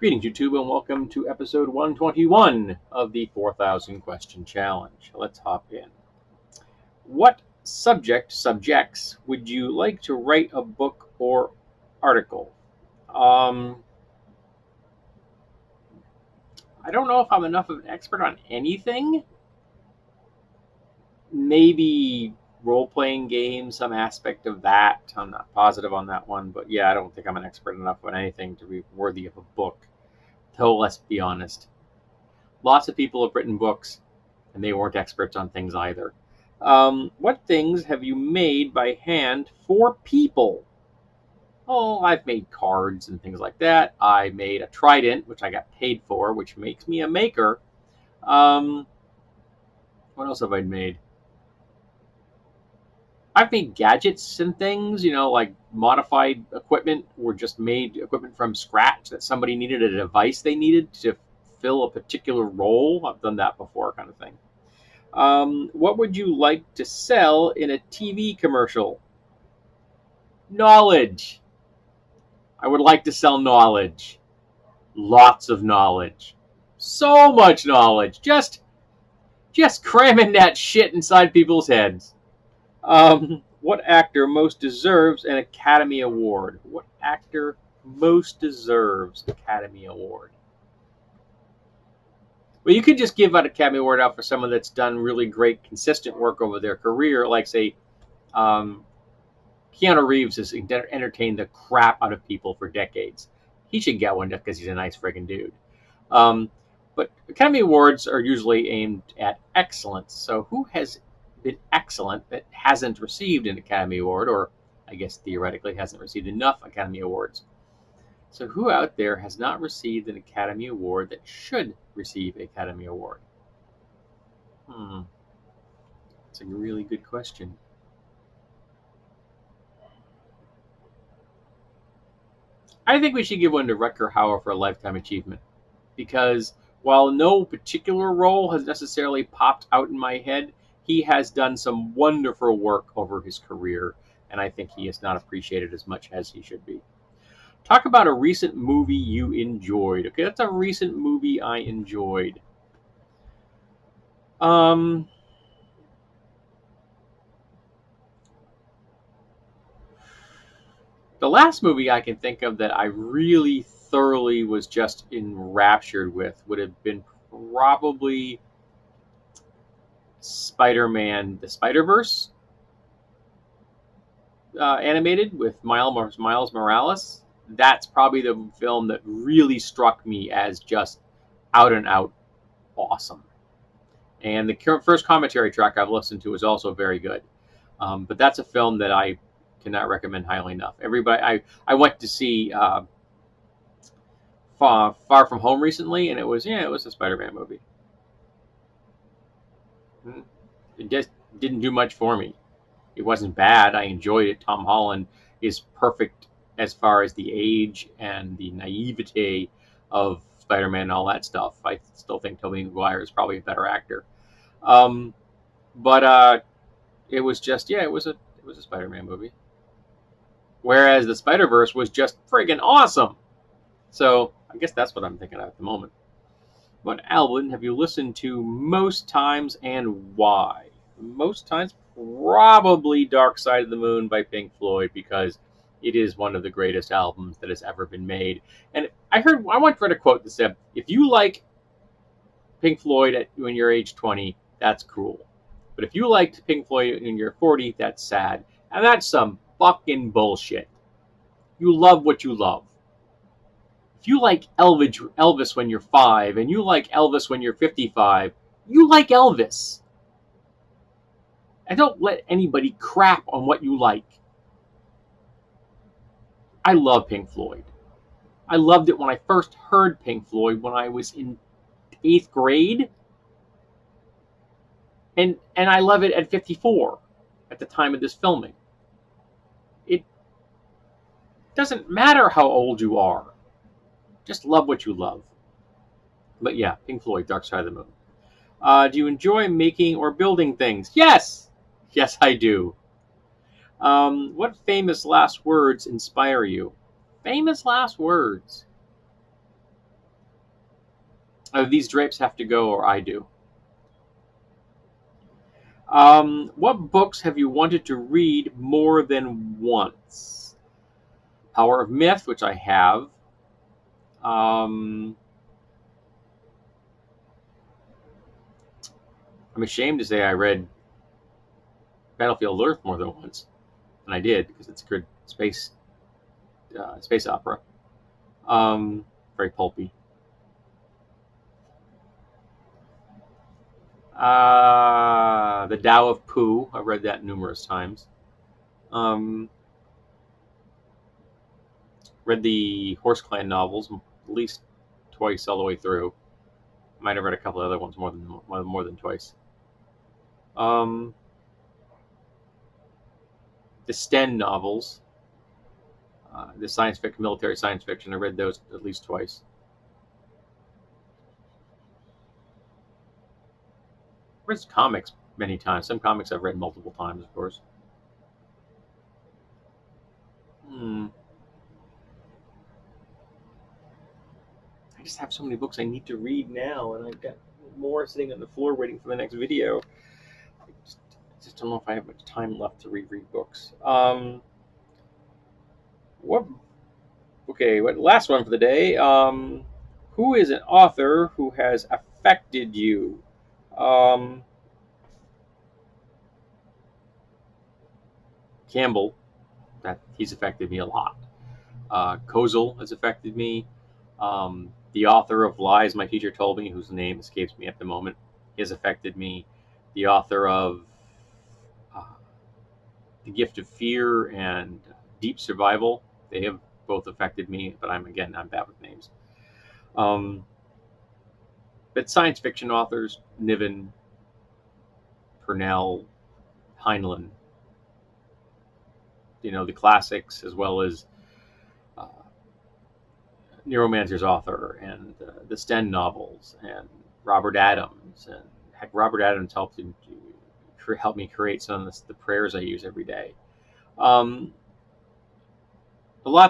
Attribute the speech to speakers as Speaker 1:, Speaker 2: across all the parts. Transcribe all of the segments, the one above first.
Speaker 1: Greetings, YouTube, and welcome to episode 121 of the 4,000 Question Challenge. Let's hop in. What subjects would you like to write a book or article? I don't know if I'm enough of an expert on anything. Maybe role-playing games, some aspect of that. I'm not positive on that one, but yeah, I don't think I'm an expert enough on anything to be worthy of a book. Though, let's be honest, lots of people have written books, and they weren't experts on things either. What things have you made by hand for people? Oh, I've made cards and things like that. I made a trident, which I got paid for, which makes me a maker. What else have I made? I've made gadgets and things, like modified equipment or just made equipment from scratch that somebody needed a device they needed to fill a particular role. I've done that before, kind of thing. What would you like to sell in a TV commercial? Knowledge. I would like to sell knowledge. Lots of knowledge. So much knowledge. Just cramming that shit inside people's heads. What actor most deserves an Academy Award? What actor most deserves Academy Award? Well, you could just give an Academy Award out for someone that's done really great, consistent work over their career, like, say, Keanu Reeves has entertained the crap out of people for decades. He should get one just because he's a nice friggin' dude. But Academy Awards are usually aimed at excellence. So who has been excellent that hasn't received an Academy Award, or I guess theoretically hasn't received enough Academy Awards? So who out there has not received an Academy Award that should receive an Academy Award? That's a really good question. I think we should give one to Rutger Hauer for a Lifetime Achievement, because while no particular role has necessarily popped out in my head, he has done some wonderful work over his career, and I think he is not appreciated as much as he should be. Talk about a recent movie you enjoyed. Okay, that's a recent movie I enjoyed. The last movie I can think of that I really thoroughly was just enraptured with would have been probably Spider-Man: The Spider-Verse, animated with Miles Morales. That's probably the film that really struck me as just out and out awesome. And the first commentary track I've listened to is also very good. But that's a film that I cannot recommend highly enough. I went to see Far From Home recently, and it was a Spider-Man movie. It just didn't do much for me. It wasn't bad. I enjoyed it. Tom Holland is perfect as far as the age and the naivete of Spider-Man and all that stuff. I still think Tobey Maguire is probably a better actor. But it was just, it was a Spider-Man movie. Whereas the Spider-Verse was just friggin' awesome. So I guess that's what I'm thinking of at the moment. What album have you listened to most times and why? Most times, probably Dark Side of the Moon by Pink Floyd, because it is one of the greatest albums that has ever been made. And I once read a quote that said, if you like Pink Floyd when you're age 20, that's cool. But if you liked Pink Floyd when you're 40, that's sad. And that's some fucking bullshit. You love what you love. If you like Elvis when you're 5 and you like Elvis when you're 55, you like Elvis. And don't let anybody crap on what you like. I love Pink Floyd. I loved it when I first heard Pink Floyd when I was in 8th grade. And I love it at 54 at the time of this filming. It doesn't matter how old you are. Just love what you love. But yeah, Pink Floyd, Dark Side of the Moon. Do you enjoy making or building things? Yes! Yes, I do. What famous last words inspire you? Famous last words? These drapes have to go, or I do. What books have you wanted to read more than once? Power of Myth, which I have. I'm ashamed to say I read Battlefield Earth more than once, and I did because it's a good space opera. Very pulpy. The Tao of Pooh. I read that numerous times. Read the Horse Clan novels at least twice all the way through. Might have read a couple of other ones more than twice. The Sten novels, the military science fiction. I read those at least twice. I read comics many times. Some comics I've read multiple times, of course. I just have so many books I need to read now, and I've got more sitting on the floor waiting for the next video. I just don't know if I have much time left to reread books. Last one for the day. Who is an author who has affected you? Campbell, he's affected me a lot. Kozel has affected me. The author of Lies My Teacher Told Me, whose name escapes me at the moment, has affected me. The author of The Gift of Fear and Deep Survival, they have both affected me, but I'm bad with names. But science fiction authors, Niven, Purnell, Heinlein, the classics, as well as Neuromancer's author and the Sten novels and Robert Adams. And heck, Robert Adams helped me create some of the prayers I use every day. Lots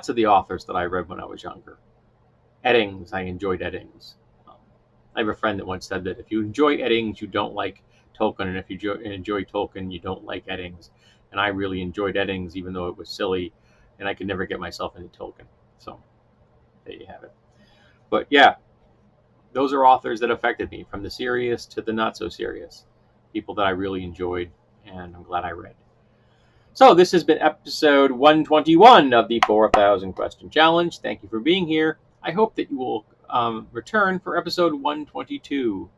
Speaker 1: of the authors that I read when I was younger. Eddings, I enjoyed Eddings. I have a friend that once said that if you enjoy Eddings, you don't like Tolkien, and if you enjoy Tolkien, you don't like Eddings. And I really enjoyed Eddings, even though it was silly, and I could never get myself into Tolkien. So there you have it. But yeah, those are authors that affected me, from the serious to the not so serious. People that I really enjoyed, and I'm glad I read. So this has been episode 121 of the 4,000 Question Challenge. Thank you for being here. I hope that you will return for episode 122.